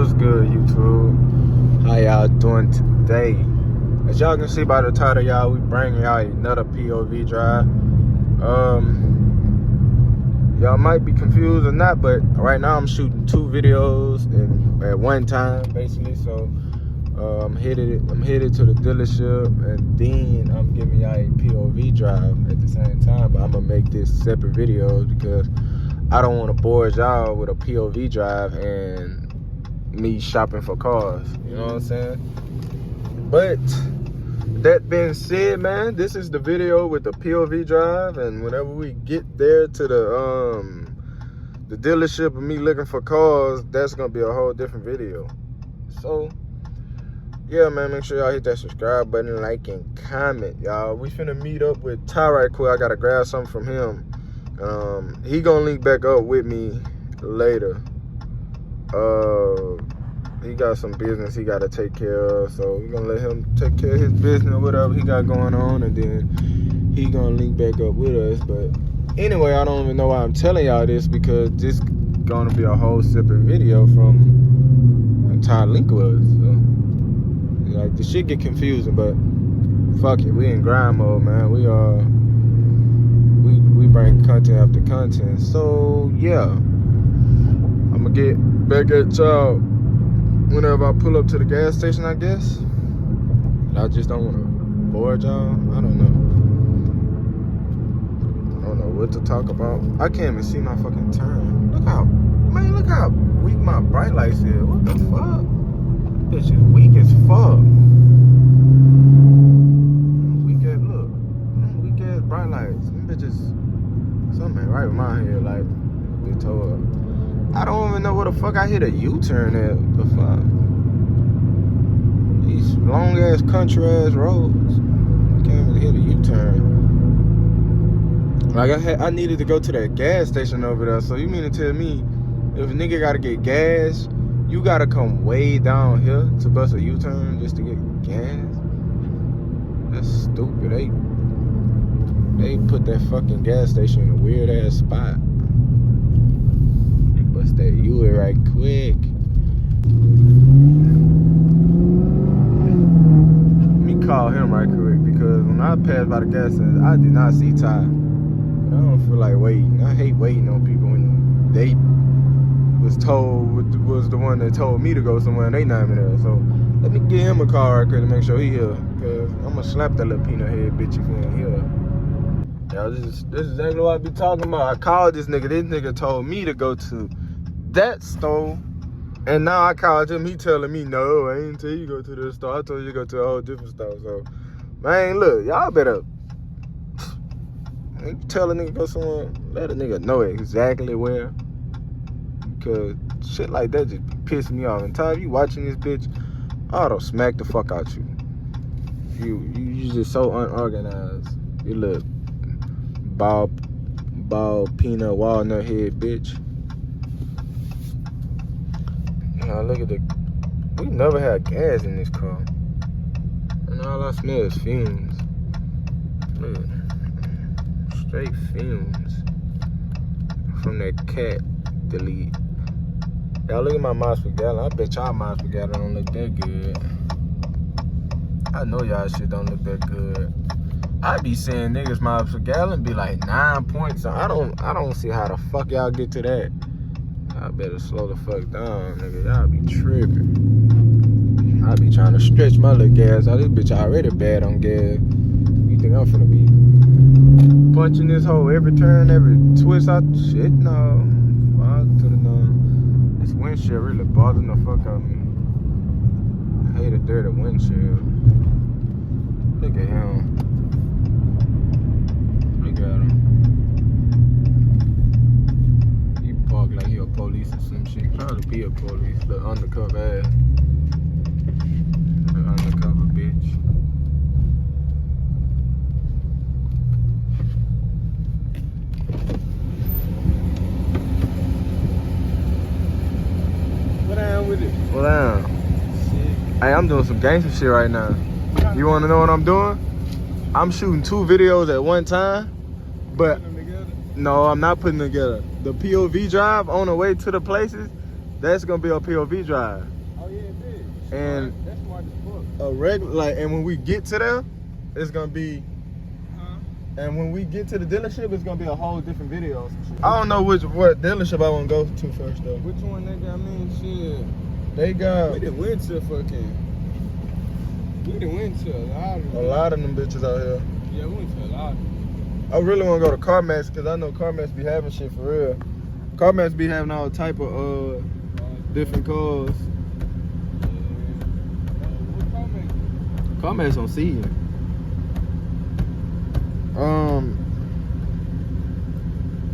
What's good, YouTube? How y'all doing today? As y'all can see by the title, y'all, we bringing y'all another POV drive. Y'all might be confused or not, but right now I'm shooting 2 videos at one time, basically. So I'm headed to the dealership, and then I'm giving y'all a POV drive at the same time. But I'm gonna make this separate videos because I don't want to bore y'all with a POV drive and me shopping for cars. You know what I'm saying? But that being said, man, this is the video with the POV drive, and whenever we get there to the dealership of me looking for cars, that's gonna be a whole different video. So yeah, man, make sure y'all hit that subscribe button, like, and comment, y'all. We finna meet up with Ty right quick. I gotta grab something from him. He gonna link back up with me later. He got some business he gotta take care of, so we gonna let him take care of his business or whatever he got going on, and then he gonna link back up with us. But anyway, I don't even know why I'm telling y'all this, because this gonna be a whole separate video from when Ty link with us. So like, the shit get confusing, but fuck it, we in grind mode, man. We bring content after content. So yeah, I'm gonna get back at y'all whenever I pull up to the gas station, I guess. I just don't want to bore y'all. I don't know what to talk about. I can't even see my fucking turn. Look how weak my bright lights is. What the fuck? This shit weak as fuck. Weak ass bright lights. Them bitches, something ain't right with my head. Like, they told her. I don't even know where the fuck I hit a U-turn at. The fuck? These long ass country ass roads. Can't even hit a U-turn. Like, I needed to go to that gas station over there. So you mean to tell me if a nigga gotta get gas, you gotta come way down here to bust a U-turn just to get gas? That's stupid. They put that fucking gas station in a weird ass spot. Bust that U right quick. Let me call him right quick, because when I passed by the gas station, I did not see Ty. I don't feel like waiting. I hate waiting on people when they was the one that told me to go somewhere and they not even there. So let me give him a call right quick to make sure he here, because I'm gonna slap that little peanut head bitch if he ain't here. Y'all, this is exactly what I be talking about. I called this nigga. This nigga told me to go to that store, and now I called him. He telling me, no, I ain't tell you go to this store. I told you to go to a whole different store. So, man, look, y'all better tell a nigga go somewhere. Let a nigga know exactly where, because shit like that just piss me off. And time you watching this bitch, I'll smack the fuck out you. You just so unorganized. You look bald peanut walnut head bitch. Now look at we never had gas in this car, and all I smell is fumes. Look, straight fumes from that cat delete. Y'all look at my miles per gallon. I bet y'all miles per gallon don't look that good. I know y'all shit don't look that good. I be seeing niggas miles per gallon be like 9 points. So I don't see how the fuck y'all get to that. Y'all better slow the fuck down, nigga. Y'all be tripping. I be trying to stretch my little gas out. This bitch already bad on gas. You think I'm finna be punching this hole every turn, every twist out? Shit, no. Fuck to the no. This windshield really bothering the fuck out of me. I hate a dirty windshield. Look at him. Look at him. He parked like he a police or some shit. Probably be a police, the undercover ass. The undercover bitch. What down with it? What down? Hey, I'm doing some gangster shit right now. You wanna know what I'm doing? I'm shooting 2 videos at one time, but no, I'm not putting them together. The POV drive on the way to the places, That's gonna be a POV drive. Oh yeah, it is. And that's smart as fuck. a regular, like, and when we get to there, it's gonna be. And when we get to the dealership, it's gonna be a whole different video. I don't know what dealership I want to go to first though. Which one they got? I mean, shit. They got. We done went to fucking. We done went to a lot of them. A lot of them bitches out here. Yeah, we went to a lot of them. I really want to go to CarMax because I know CarMax be having shit for real. CarMax be having all type of different cars. What CarMax? CarMax on Seaton.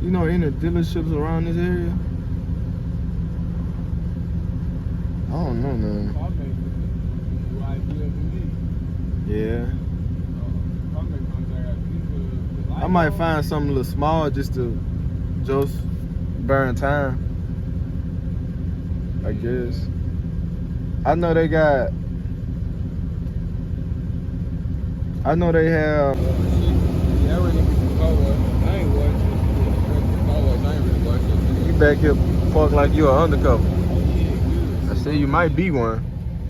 You know any dealerships around this area? I don't know, man. CarMax is the idea for me. Yeah. CarMax I might find something a little small just to burn time. I guess. I know they got. I know they have. Yeah, I really get the car wash. I ain't watching the car wash. I ain't really watching it. You back here park like you are undercover. Oh yeah, good. I said you might be one.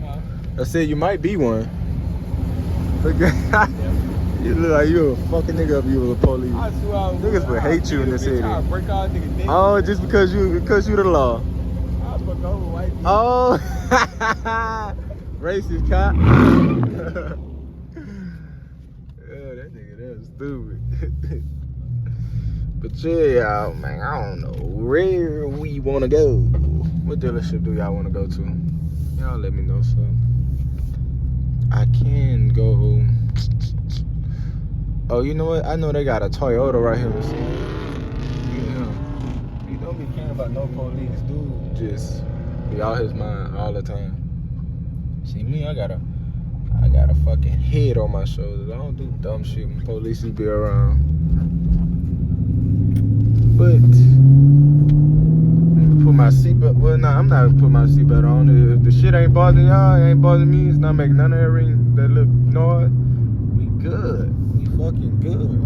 Huh? I said you might be one. Look at you look like you a fucking nigga if you was a police. I swear I Niggas would hate you in this city. I break all niggas neck. Oh, just because you the law. I fuck over white people. Oh, racist cop. Yeah, that nigga, that's stupid. But yeah, y'all, man, I don't know where we want to go. What dealership do y'all want to go to? Y'all let me know, so I can go. Oh, you know what? I know they got a Toyota right here. Yeah. He don't be caring about no police, dude. Just be out his mind all the time. See me, I got a fucking head on my shoulders. I don't do dumb shit when police be around. But put my seatbelt. Well, nah, I'm not putting my seatbelt on. If the shit ain't bothering y'all, it ain't bothering me. It's not making none of that little noise. We good. We fucking good.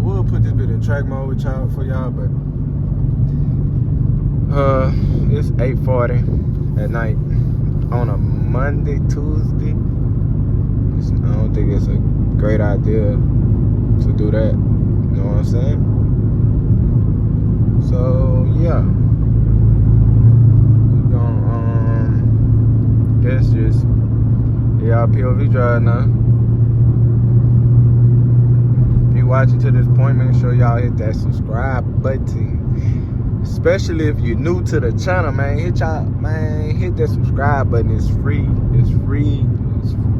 We'll put this bit in track mode with y'all for y'all, but it's 8:40 at night on a Monday, Tuesday. I don't think it's a great idea to do that. You know what I'm saying? So yeah, we gonna guess just y'all POV drive now. If you watching to this point, make sure y'all hit that subscribe button. Especially if you're new to the channel, man. Hit that subscribe button. It's free. It's free.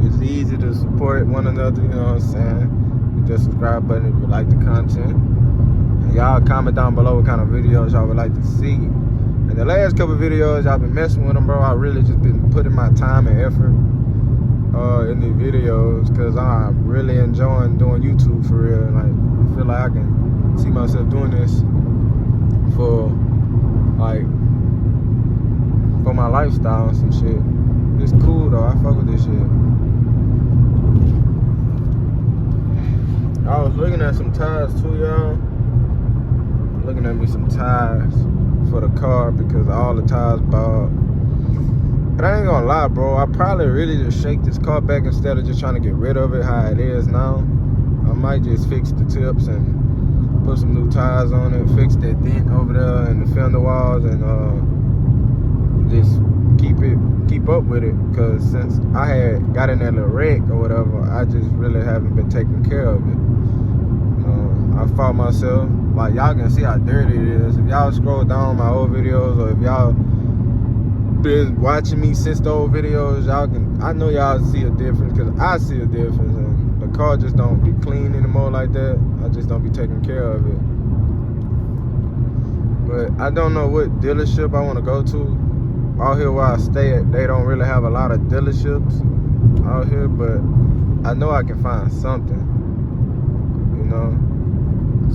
It's easy to support one another. You know what I'm saying? Hit that subscribe button if you like the content. And y'all comment down below what kind of videos y'all would like to see. And the last couple videos, y'all been messing with them, bro. I really just been putting my time and effort in these videos because I'm really enjoying doing YouTube for real. Like, I feel like I can see myself doing this for my lifestyle and some shit. It's cool though. I fuck with this shit. I was looking at some tires too, y'all. Looking at me some tires for the car because all the tires bought. But I ain't gonna lie, bro. I probably really just shake this car back instead of just trying to get rid of it how it is now. I might just fix the tips and put some new tires on it, fix that dent over there and the fender walls, and just keep up with it. Cause since I had got in that little wreck or whatever, I just really haven't been taking care of it. I fought myself. Like, y'all can see how dirty it is. If y'all scroll down my old videos, or if y'all been watching me since the old videos, I know y'all see a difference, cause I see a difference, and the car just don't be clean anymore like that. I just don't be taking care of it. But I don't know what dealership I want to go to. Out here where I stay at, they don't really have a lot of dealerships out here, but I know I can find something, you know.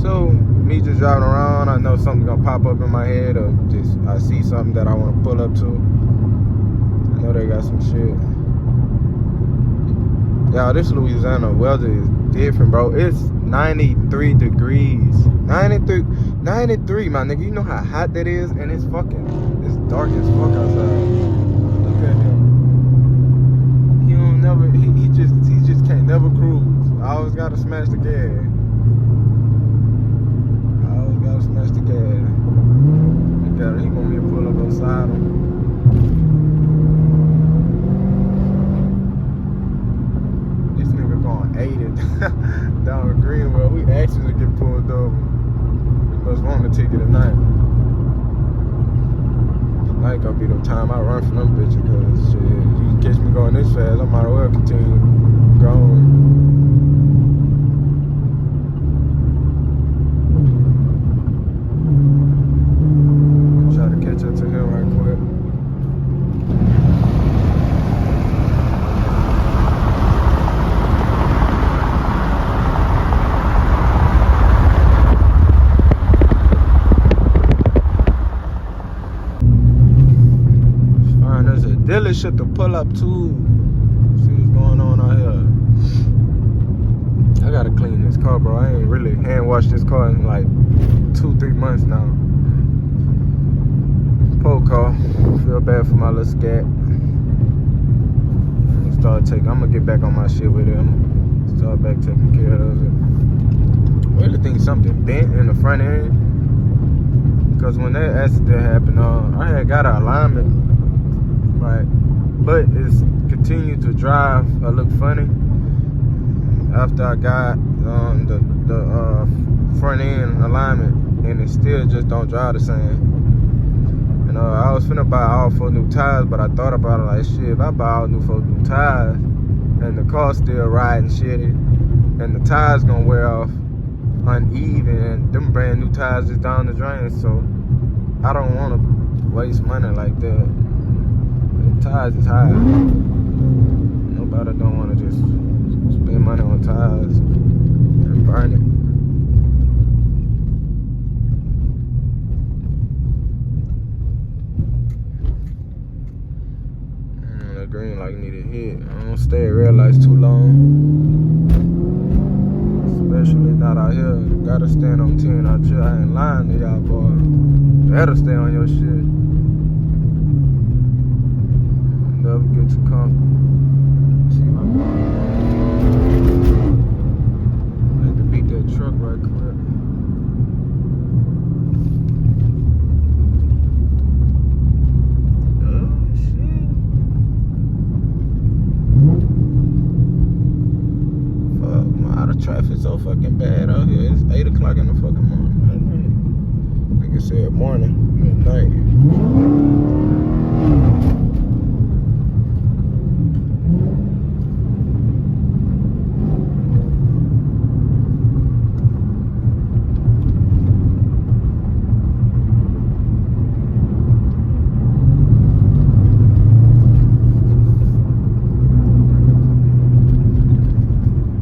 So me just driving around, I know something's gonna pop up in my head, or just I see something that I want to pull up to. I know they got some shit. Y'all, this Louisiana weather is different, bro. It's 93 degrees. 93, my nigga. You know how hot that is? And it's dark as fuck outside. Look at him. He just can't never cruise. I always gotta smash the gas. He want me to pull up beside him. This nigga going 80 down the Greenwell. We actually get pulled over. We must want a ticket tonight. Tonight gonna be the time I run from them bitches, cause shit, you catch me going this fast, I might as well continue going. To him right quick. Fine, there's a dealership to pull up to. See what's going on out here. I gotta clean this car, bro. I ain't really hand washed this car in like 2-3 months now. Car. Feel bad for my little scat. I'm gonna get back on my shit with it. Start back taking care of it. I really think something bent in the front end. Because when that accident happened, I had got an alignment, right? But it's continued to drive a look funny. After I got the front end alignment, and it still just don't drive the same. I was finna buy all 4 new tires, but I thought about it like, shit, if I buy all 4 new tires and the car's still riding shitty and the tires gonna wear off uneven and them brand new tires is down the drain, so I don't wanna waste money like that. The tires is high. Nobody don't wanna just spend money on tires and burn it. Green light needed hit. I don't stay at red lights too long. Especially not out here. Gotta stand on 10 out here. I ain't lying to y'all, boy. Better stay on your shit. Never get too comfortable. See my car. I had to beat that truck right quick. Traffic so fucking bad out here. It's 8 o'clock in the fucking morning. Nigga said morning, midnight.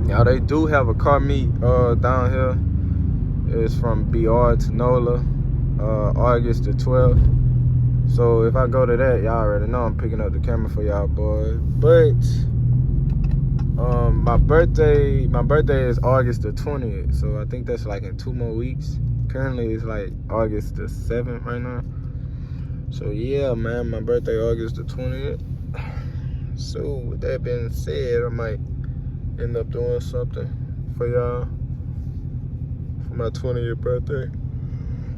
Now they do have a car meet down here. It's from BR to NOLA, August the 12th. So if I go to that, y'all already know I'm picking up the camera for y'all boys. But my birthday is August the 20th. So I think that's like in 2 more weeks. Currently it's like August the 7th right now. So yeah, man, my birthday August the 20th. So with that being said, I might end up doing something for y'all for my 20th birthday.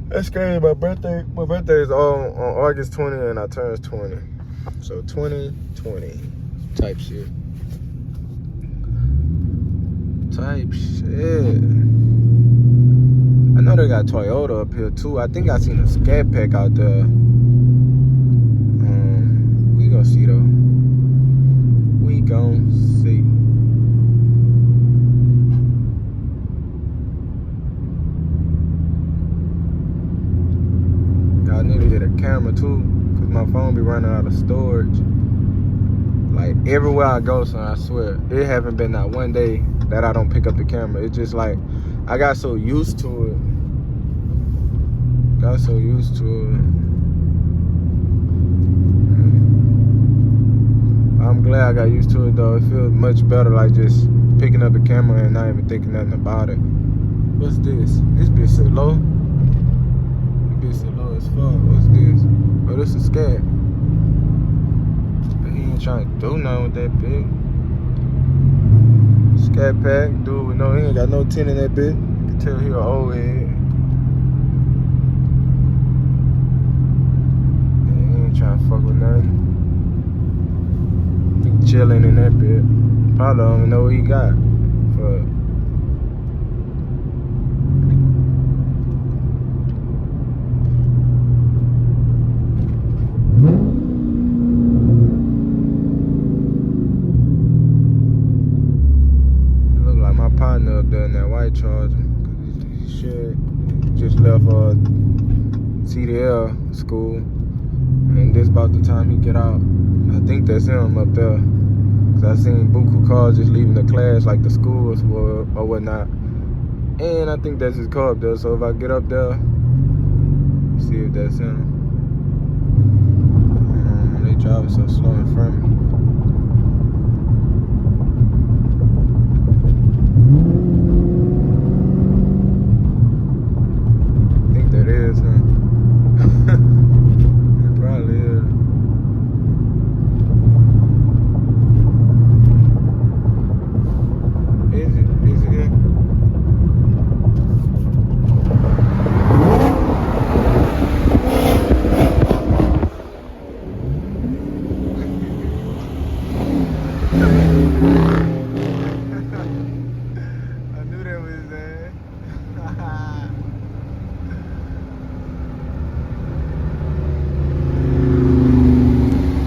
That's crazy. My birthday is on August 20th and I turn 20. So 2020 type shit. I know they got Toyota up here too. I think I seen a SCATPACK out there. We gonna see though. We gon' see. I need to get a camera too, cause my phone be running out of storage. Like everywhere I go, son, I swear, it haven't been that one day that I don't pick up the camera. It's just like I got so used to it. I'm glad glad I got used to it though. It feels much better like just picking up the camera and not even thinking nothing about it. What's this? This bitch so low. This bitch so low as fuck. What's this? Oh, this is scat. But he ain't trying to do nothing with that bitch. SCATPACK, dude with no, he ain't got no tin in that bitch. You can tell he an old head. Yeah, he ain't trying to fuck with nothing. He chilling in that bitch. Probably don't even know what he got. Fuck. Partner up there in that white Charger, cause he should just left TDL school, and this about the time he get out. I think that's him up there, cause I seen buku cars just leaving the class, like the schools or whatnot, and I think that's his car up there. So if I get up there, see if that's him. They driving so slow in front of me.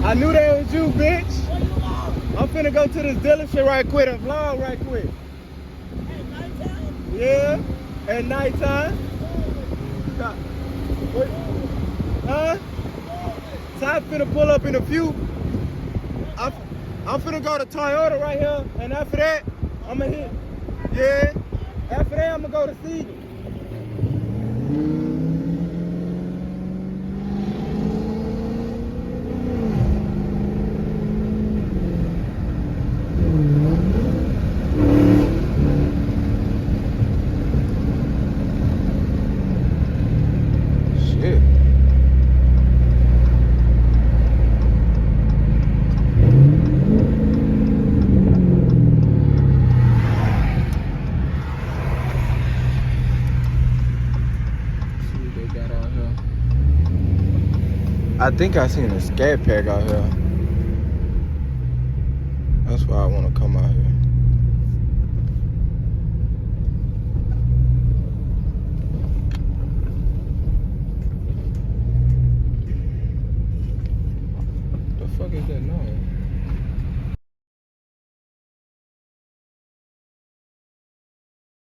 I knew that was you, bitch. I'm finna go to this dealership right quick and vlog right quick. At nighttime? Yeah, at nighttime. What? Huh? So I'm finna pull up in a few. I'm finna go to Toyota right here, and after that, I'ma hit. Yeah. After that, I'ma go to Seaton. I think I seen a scat pack out here. That's why I want to come out here. The fuck is that noise?